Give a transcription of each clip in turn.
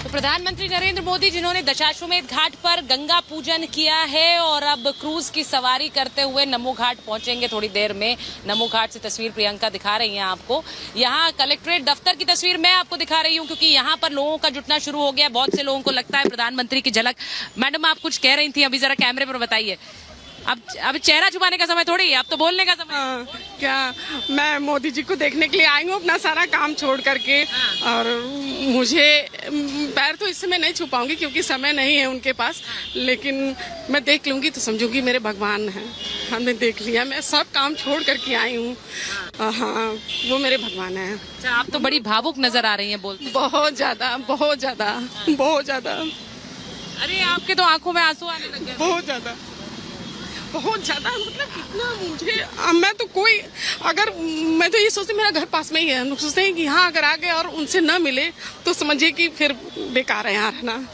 तो प्रधानमंत्री नरेंद्र मोदी जिन्होंने दशाश्वमेध घाट पर गंगा पूजन किया है और अब क्रूज की सवारी करते हुए नमो घाट पहुंचेंगे थोड़ी देर में। नमो घाट से तस्वीर प्रियंका दिखा रही हैं आपको। यहाँ कलेक्ट्रेट दफ्तर की तस्वीर मैं आपको दिखा रही हूँ क्योंकि यहाँ पर लोगों का जुटना शुरू हो गया। बहुत से लोगों को लगता है प्रधानमंत्री की झलक। मैडम आप कुछ कह रही थी अभी, जरा कैमरे पर बताइए। अब चेहरा छुपाने का समय थोड़ी है, अब तो बोलने का समय। क्या मैं मोदी जी को देखने के लिए आई हूँ अपना सारा काम छोड़ करके, और मुझे पैर तो इस समय नहीं छुपाऊंगी क्योंकि समय नहीं है उनके पास, लेकिन मैं देख लूंगी तो समझूंगी मेरे भगवान हैं। हमने देख लिया, मैं सब काम छोड़ करके आई हूँ। हाँ, वो मेरे भगवान हैं। अच्छा, आप तो बड़ी भावुक नजर आ रही हैं बोलते। बहुत ज्यादा बहुत ज्यादा बहुत ज्यादा। अरे आपके तो आंखों में आंसू आने लग गए। बहुत ज्यादा मतलब कितना मुझे, मैं तो कोई, अगर मैं तो ये सोचती मेरा घर पास में ही है, हम लोग सोचते हैं कि हाँ अगर आ गए और उनसे न मिले तो समझिए कि फिर बेकार है, यहाँ रहना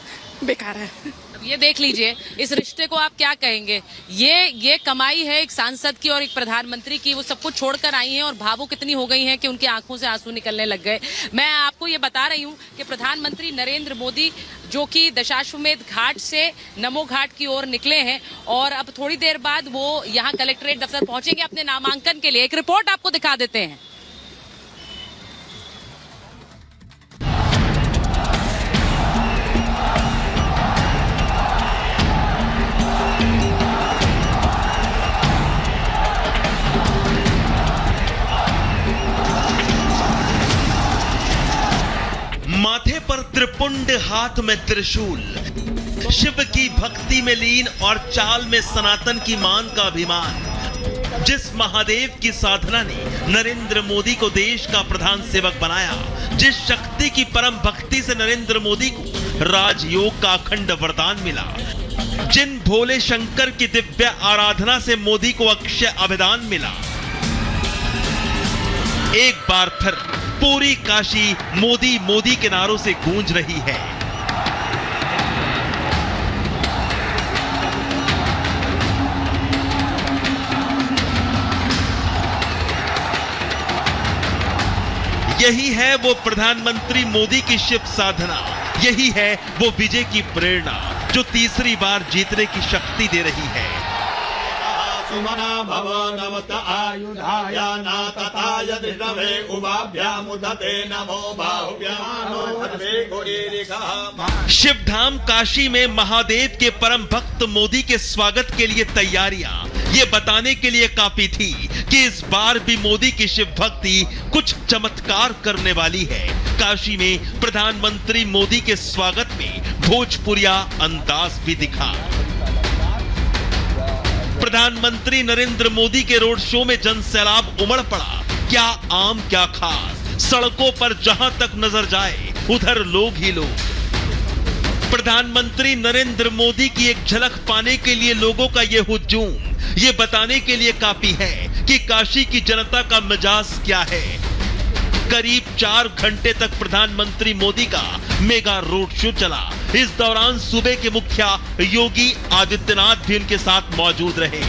बेकार है। अब ये देख लीजिए, इस रिश्ते को आप क्या कहेंगे? ये कमाई है एक सांसद की और एक प्रधानमंत्री की। वो सब कुछ छोड़कर आई हैं और भावुक इतनी हो गई हैं कि उनकी आंखों से आंसू निकलने लग गए। मैं आपको ये बता रही हूँ कि प्रधानमंत्री नरेंद्र मोदी जो कि दशाश्वमेध घाट से नमो घाट की ओर निकले हैं और अब थोड़ी देर बाद वो यहाँ कलेक्ट्रेट दफ्तर पहुंचेंगे अपने नामांकन के लिए। एक रिपोर्ट आपको दिखा देते हैं। माथे पर त्रिपुंड, हाथ में त्रिशूल, शिव की भक्ति में लीन और चाल में सनातन की मान का अभिमान। जिस महादेव की साधना ने नरेंद्र मोदी को देश का प्रधान सेवक बनाया, जिस शक्ति की परम भक्ति से नरेंद्र मोदी को राजयोग का अखंड वरदान मिला, जिन भोले शंकर की दिव्य आराधना से मोदी को अक्षय अभिदान मिला, एक बार फिर पूरी काशी मोदी मोदी के नारों से गूंज रही है। यही है वो प्रधानमंत्री मोदी की शिव साधना, यही है वो विजय की प्रेरणा जो तीसरी बार जीतने की शक्ति दे रही है। सुमना भव नमत आयुधाय नातताय दृढवे उभाभ्यामुदते नमो बाहुभ्याम। शिवधाम काशी में महादेव के परम भक्त मोदी के स्वागत के लिए तैयारियां ये बताने के लिए काफी थी कि इस बार भी मोदी की शिव भक्ति कुछ चमत्कार करने वाली है। काशी में प्रधानमंत्री मोदी के स्वागत में भोजपुरिया अंदाज भी दिखा। प्रधानमंत्री नरेंद्र मोदी के रोड शो में जनसैलाब उमड़ पड़ा। क्या आम क्या खास, सड़कों पर जहां तक नजर जाए उधर लोग ही लोग। प्रधानमंत्री नरेंद्र मोदी की एक झलक पाने के लिए लोगों का यह हुजूम ये बताने के लिए काफी है कि काशी की जनता का मिजाज क्या है। करीब 4 घंटे तक प्रधानमंत्री मोदी का मेगा रोड शो चला। इस दौरान सूबे के मुखिया योगी आदित्यनाथ भी उनके साथ मौजूद रहे।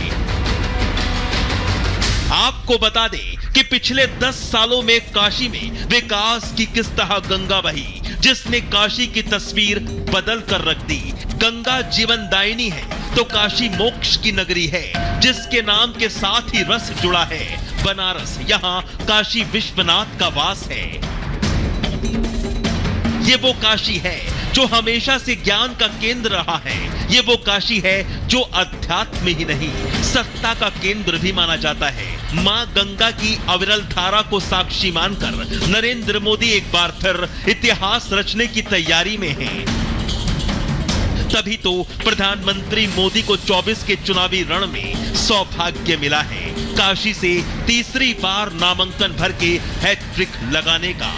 आपको बता दें कि पिछले 10 सालों में काशी में विकास की किस तरह गंगा बही, जिसने काशी की तस्वीर बदल कर रख दी। गंगा जीवनदायिनी है तो काशी मोक्ष की नगरी है, जिसके नाम के साथ ही रस जुड़ा है बनारस। यहाँ काशी विश्वनाथ का वास है। ये वो काशी है जो हमेशा से ज्ञान का केंद्र रहा है। ये वो काशी है जो अध्यात्म ही नहीं सत्ता का केंद्र भी माना जाता है। मां गंगा की अविरल धारा को साक्षी मानकर नरेंद्र मोदी एक बार फिर इतिहास रचने की तैयारी में हैं। तभी तो प्रधानमंत्री मोदी को 24 के चुनावी रण में सौभाग्य मिला है काशी से तीसरी बार नामांकन भर के हैट्रिक लगाने का।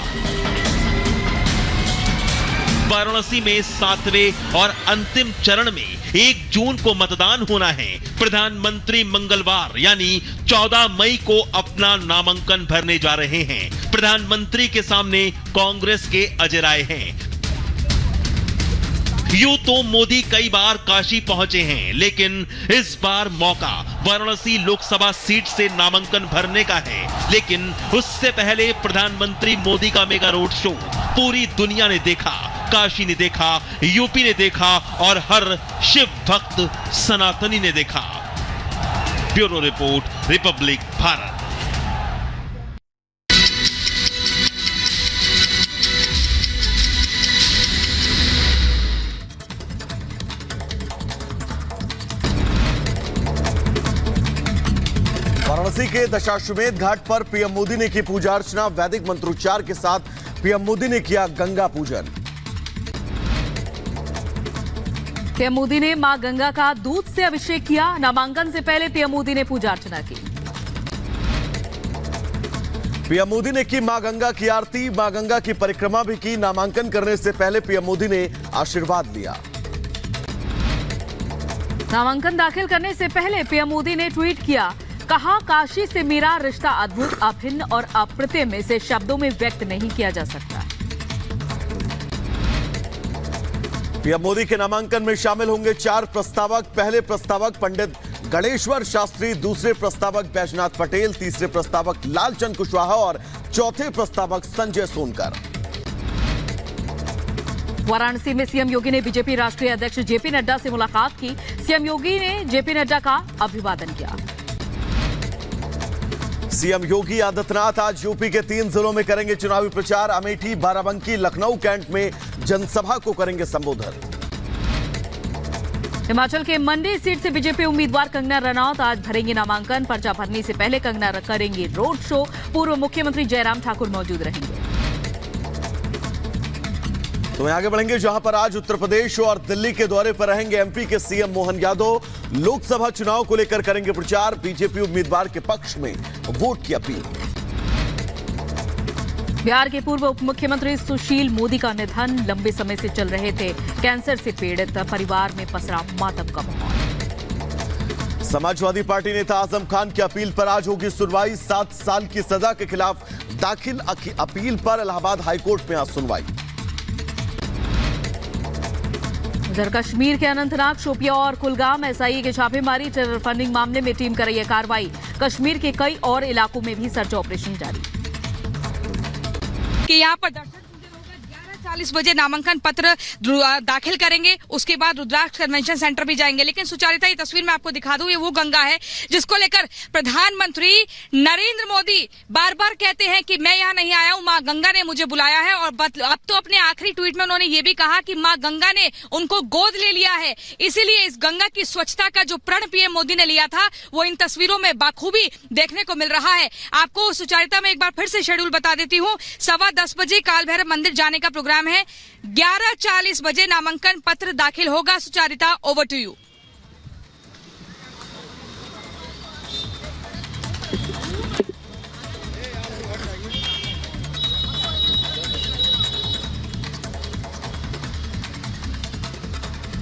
वाराणसी में 7वें और अंतिम चरण में 1 जून को मतदान होना है। प्रधानमंत्री मंगलवार यानी 14 मई को अपना नामांकन भरने जा रहे हैं। प्रधानमंत्री के सामने कांग्रेस के अजय राय हैं। यूं तो मोदी कई बार काशी पहुंचे हैं, लेकिन इस बार मौका वाराणसी लोकसभा सीट से नामांकन भरने का है। लेकिन उससे पहले प्रधानमंत्री मोदी का मेगा रोड शो पूरी दुनिया ने देखा। काशी ने देखा, यूपी ने देखा और हर शिव भक्त सनातनी ने देखा। Bureau report, Republic Bharat. Varanasi के दशाश्वमेध घाट पर पीएम मोदी ने की पूजा अर्चना। वैदिक मंत्रोच्चार के साथ पीएम मोदी ने किया गंगा पूजन। पीएम मोदी ने मां गंगा का दूध से अभिषेक किया। नामांकन से पहले पीएम मोदी ने पूजा अर्चना की। पीएम मोदी ने की मां गंगा की आरती, मां गंगा की परिक्रमा भी की। नामांकन करने से पहले पीएम मोदी ने आशीर्वाद लिया। नामांकन दाखिल करने से पहले पीएम मोदी ने ट्वीट किया, कहा काशी से मेरा रिश्ता अद्भुत, अभिन्न और अप्रतिम, इसे शब्दों में व्यक्त नहीं किया जा सकता। पीएम मोदी के नामांकन में शामिल होंगे 4 प्रस्तावक। पहले प्रस्तावक पंडित गणेश्वर शास्त्री, दूसरे प्रस्तावक बैजनाथ पटेल, तीसरे प्रस्तावक लालचंद कुशवाहा और चौथे प्रस्तावक संजय सोनकर। वाराणसी में सीएम योगी ने बीजेपी राष्ट्रीय अध्यक्ष जेपी नड्डा से मुलाकात की। सीएम योगी ने जेपी नड्डा का अभिवादन किया। सीएम योगी आदित्यनाथ आज यूपी के 3 जिलों में करेंगे चुनावी प्रचार। अमेठी, बाराबंकी, लखनऊ कैंट में जनसभा को करेंगे संबोधन। हिमाचल के मंडी सीट से बीजेपी उम्मीदवार कंगना रनौत आज भरेंगे नामांकन। पर्चा भरने से पहले कंगना करेंगे रोड शो। पूर्व मुख्यमंत्री जयराम ठाकुर मौजूद रहेंगे। तो वहीं आगे बढ़ेंगे, जहां पर आज उत्तर प्रदेश और दिल्ली के दौरे पर रहेंगे एमपी के सीएम मोहन यादव। लोकसभा चुनाव को लेकर करेंगे प्रचार। बीजेपी उम्मीदवार के पक्ष में वोट की अपील। बिहार के पूर्व उप मुख्यमंत्री सुशील मोदी का निधन। लंबे समय से चल रहे थे कैंसर से पीड़ित, परिवार में पसरा मातम का माहौल। समाजवादी पार्टी नेता आजम खान की अपील पर आज होगी सुनवाई। 7 साल की सजा के खिलाफ दाखिल अपील पर इलाहाबाद हाईकोर्ट में आज सुनवाई। उधर कश्मीर के अनंतनाग, शोपिया और कुलगाम एसआईए की छापेमारी। टेरर फंडिंग मामले में टीम कर रही है कार्रवाई। कश्मीर के कई और इलाकों में भी सर्च ऑपरेशन जारी। कि यहाँ पर दर्शक 11:40 बजे नामांकन पत्र दाखिल करेंगे। उसके बाद रुद्राक्ष कन्वेंशन सेंटर भी जाएंगे। लेकिन सुचारिता, ये तस्वीर मैं आपको दिखा दूं, ये वो गंगा है जिसको लेकर प्रधानमंत्री नरेंद्र मोदी बार बार कहते हैं कि मैं यहाँ नहीं आया हूँ, माँ गंगा ने मुझे बुलाया है। और अब तो अपने आखिरी ट्वीट में उन्होंने ये भी कहा कि माँ गंगा ने उनको गोद ले लिया है। इसीलिए इस गंगा की स्वच्छता का जो प्रण पीएम मोदी ने लिया था वो इन तस्वीरों में बाखूबी देखने को मिल रहा है। आपको सुचारिता में एक बार फिर से शेड्यूल बता देती हूँ। 10:15 बजे काल भैरव मंदिर जाने का प्रोग्राम है। 11:40 बजे नामांकन पत्र दाखिल होगा। Sucharita, over to you.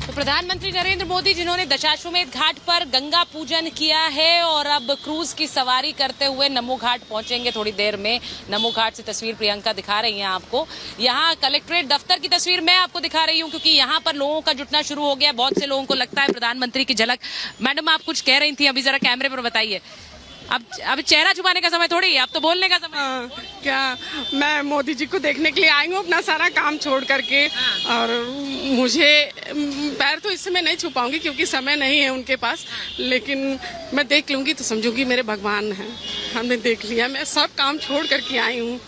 प्रधानमंत्री नरेंद्र मोदी जिन्होंने दशाश्वमेध घाट पर गंगा पूजन किया है और अब क्रूज की सवारी करते हुए नमो घाट पहुंचेंगे थोड़ी देर में। नमो घाट से तस्वीर प्रियंका दिखा रही हैं आपको। यहाँ कलेक्ट्रेट दफ्तर की तस्वीर मैं आपको दिखा रही हूँ क्योंकि यहाँ पर लोगों का जुटना शुरू हो गया। बहुत से लोगों को लगता है प्रधानमंत्री की झलक। मैडम, आप कुछ कह रही थी अभी, जरा कैमरे पर बताइए। अब चेहरा छुपाने का समय थोड़ी है, अब तो बोलने का समय। क्या मैं मोदी जी को देखने के लिए आई हूँ अपना सारा काम छोड़ करके। और मुझे पैर तो इस समय नहीं छुपाऊंगी क्योंकि समय नहीं है उनके पास, लेकिन मैं देख लूंगी तो समझूंगी मेरे भगवान हैं। हमने देख लिया, मैं सब काम छोड़ करके आई हूँ।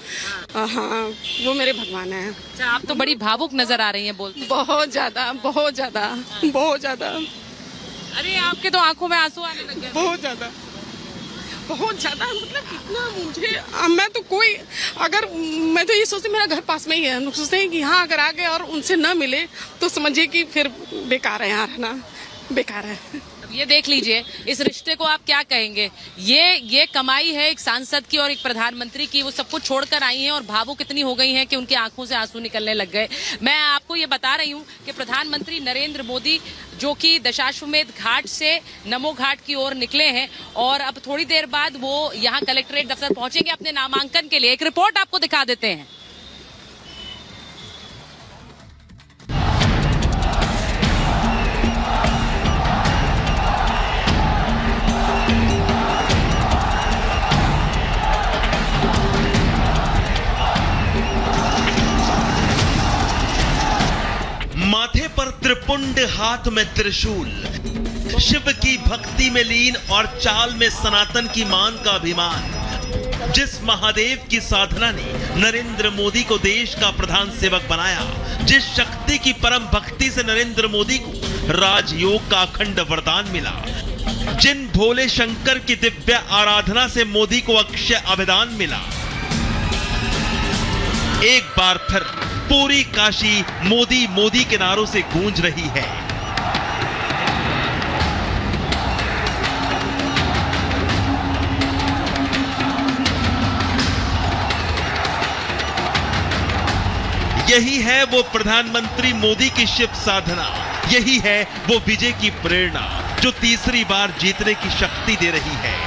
हाँ, वो मेरे भगवान हैं। अच्छा, आप तो बड़ी भावुक नजर आ रही हैं बोलते। बहुत ज्यादा, बहुत ज्यादा, बहुत ज्यादा। अरे आपके तो आंखों में आंसू आने लग गए। बहुत ज्यादा, बहुत ज्यादा। मतलब इतना मुझे, मैं तो कोई, अगर मैं तो ये सोचती मेरा घर पास में ही है। हम सोचते हैं कि हाँ अगर आ गए और उनसे न मिले तो समझिए कि फिर बेकार है, यहाँ रहना बेकार है। अब ये देख लीजिए, इस रिश्ते को आप क्या कहेंगे? ये कमाई है एक सांसद की और एक प्रधानमंत्री की। वो सब कुछ छोड़कर आई हैं और भावुक इतनी हो गई हैं कि उनकी आंखों से आंसू निकलने लग गए। मैं आपको ये बता रही हूँ कि प्रधानमंत्री नरेंद्र मोदी जो कि दशाश्वमेध घाट से नमो घाट की ओर निकले हैं और अब थोड़ी देर बाद वो यहाँ कलेक्ट्रेट दफ्तर पहुंचेंगे अपने नामांकन के लिए। एक रिपोर्ट आपको दिखा देते हैं। पर त्रिपुंड, हाथ में त्रिशूल, शिव की भक्ति में लीन और चाल में सनातन की मान का अभिमान। जिस महादेव की साधना ने नरेंद्र मोदी को देश का प्रधान सेवक बनाया, जिस शक्ति की परम भक्ति से नरेंद्र मोदी को राजयोग का अखंड वरदान मिला, जिन भोले शंकर की दिव्य आराधना से मोदी को अक्षय अभिदान मिला, एक बार फिर पूरी काशी मोदी मोदी के नारों से गूंज रही है। यही है वो प्रधानमंत्री मोदी की शिव साधना, यही है वो विजय की प्रेरणा जो तीसरी बार जीतने की शक्ति दे रही है।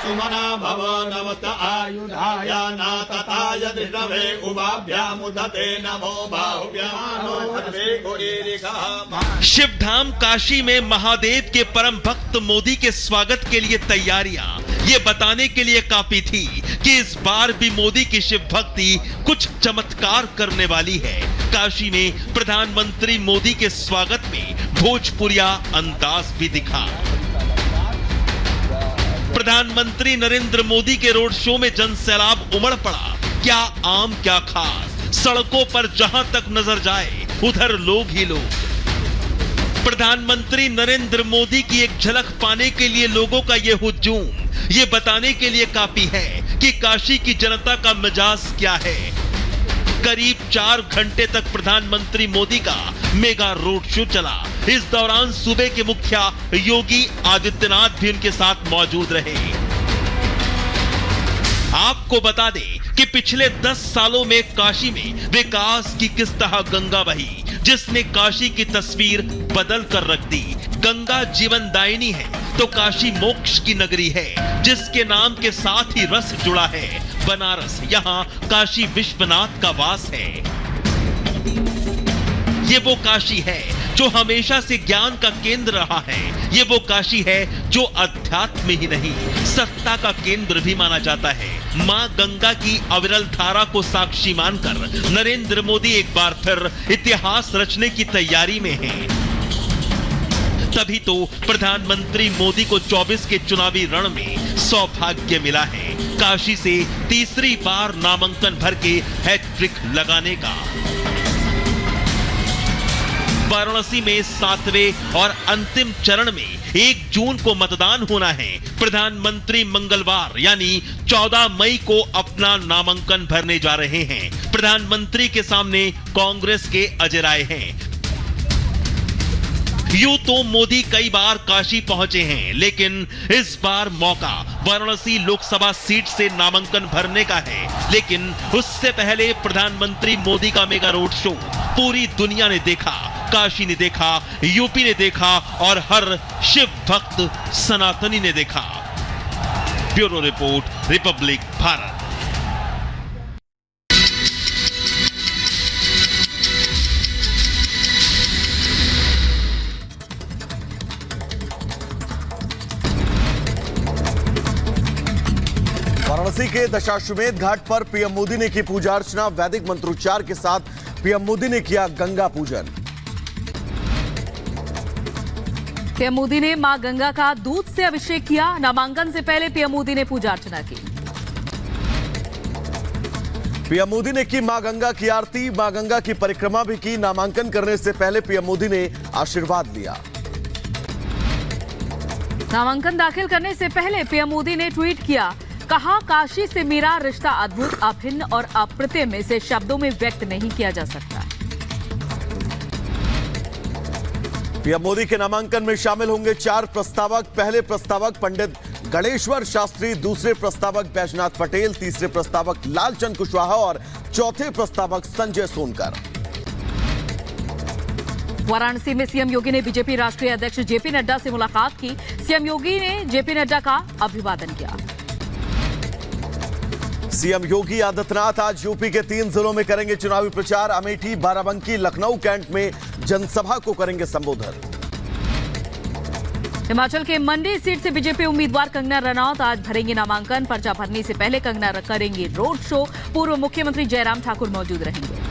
सुमना भव नमत आयुधाय नातताय दृष्टवे उभाभ्यामुदते नमो बाहुभ्यानो भद्रे गुरीरिका। शिवधाम काशी में महादेव के परम भक्त मोदी के स्वागत के लिए तैयारियां ये बताने के लिए काफी थी कि इस बार भी मोदी की शिव भक्ति कुछ चमत्कार करने वाली है। काशी में प्रधानमंत्री मोदी के स्वागत में भोजपुरिया अंदाज भी दिखा। प्रधानमंत्री नरेंद्र मोदी के रोड शो में जनसैलाब उमड़ पड़ा। क्या आम क्या खास, सड़कों पर जहां तक नजर जाए उधर लोग ही लोग। प्रधानमंत्री नरेंद्र मोदी की एक झलक पाने के लिए लोगों का यह हुजूम ये बताने के लिए काफी है कि काशी की जनता का मिजाज क्या है। करीब 4 घंटे तक प्रधानमंत्री मोदी का मेगा रोड शो चला। इस दौरान सूबे के मुखिया योगी आदित्यनाथ भी उनके साथ मौजूद रहे। आपको बता दें कि पिछले 10 सालों में काशी में विकास की किस तरह गंगा बही, जिसने काशी की तस्वीर बदल कर रख दी। गंगा जीवनदायिनी है तो काशी मोक्ष की नगरी है, जिसके नाम के साथ ही रस जुड़ा है। बनारस, यहाँ काशी विश्वनाथ का वास है। ये वो काशी है जो हमेशा से ज्ञान का केंद्र रहा है। ये वो काशी है जो अध्यात्म ही नहीं सत्ता का केंद्र भी माना जाता है। मां गंगा की अविरल धारा को साक्षी मानकर नरेंद्र मोदी एक बार फिर इतिहास रचने की तैयारी में हैं। तभी तो प्रधानमंत्री मोदी को 24 के चुनावी रण में सौभाग्य मिला है काशी से तीसरी बार नामांकन भर के हैट्रिक लगाने का। वाराणसी में 7वें और अंतिम चरण में 1 जून को मतदान होना है। प्रधानमंत्री मंगलवार यानी 14 मई को अपना नामांकन भरने जा रहे हैं। प्रधानमंत्री के सामने कांग्रेस के अजय राय हैं। यूं तो मोदी कई बार काशी पहुंचे हैं, लेकिन इस बार मौका वाराणसी लोकसभा सीट से नामांकन भरने का है। लेकिन उससे पहले प्रधानमंत्री मोदी का मेगा रोड शो पूरी दुनिया ने देखा, काशी ने देखा, यूपी ने देखा और हर शिव भक्त सनातनी ने देखा। Bureau report, Republic Bharat. Varanasi के दशाश्वमेध घाट पर पीएम मोदी ने की पूजा अर्चना। वैदिक मंत्रोच्चार के साथ पीएम मोदी ने किया गंगा पूजन। पीएम मोदी ने मां गंगा का दूध से अभिषेक किया। नामांकन से पहले पीएम मोदी ने पूजा अर्चना की। पीएम मोदी ने की मां गंगा की आरती, मां गंगा की परिक्रमा भी की। नामांकन करने से पहले पीएम मोदी ने आशीर्वाद लिया। नामांकन दाखिल करने से पहले पीएम मोदी ने ट्वीट किया, कहा काशी से मेरा रिश्ता अद्भुत, अभिन्न और अप्रतिम, इसे शब्दों में व्यक्त नहीं किया जा सकता। पीएम मोदी के नामांकन में शामिल होंगे 4 प्रस्तावक। पहले प्रस्तावक पंडित गणेश्वर शास्त्री, दूसरे प्रस्तावक बैजनाथ पटेल, तीसरे प्रस्तावक लालचंद कुशवाहा और चौथे प्रस्तावक संजय सोनकर। वाराणसी में सीएम योगी ने बीजेपी राष्ट्रीय अध्यक्ष जेपी नड्डा से मुलाकात की। सीएम योगी ने जेपी नड्डा का अभिवादन किया। सीएम योगी आदित्यनाथ आज यूपी के 3 जिलों में करेंगे चुनावी प्रचार। अमेठी, बाराबंकी, लखनऊ कैंट में जनसभा को करेंगे संबोधन। हिमाचल के मंडी सीट से बीजेपी उम्मीदवार कंगना रनौत आज भरेंगे नामांकन। पर्चा भरने से पहले कंगना करेंगे रोड शो। पूर्व मुख्यमंत्री जयराम ठाकुर मौजूद रहेंगे।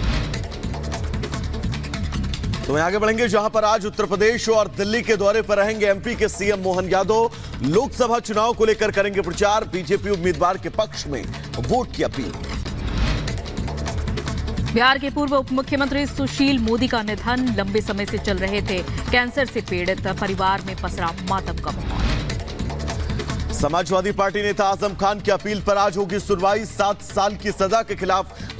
तो आगे बढ़ेंगे, जहां पर आज उत्तर प्रदेश और दिल्ली के दौरे पर रहेंगे एमपी के सीएम मोहन यादव। लोकसभा चुनाव को लेकर करेंगे प्रचार। बीजेपी उम्मीदवार के पक्ष में वोट की अपील। बिहार के पूर्व उप मुख्यमंत्री सुशील मोदी का निधन, लंबे समय से चल रहे थे कैंसर से पीड़ित, परिवार में पसरा मातम का माहौल। समाजवादी पार्टी नेता आजम खान की अपील पर आज होगी सुनवाई। 7 साल की सजा के खिलाफ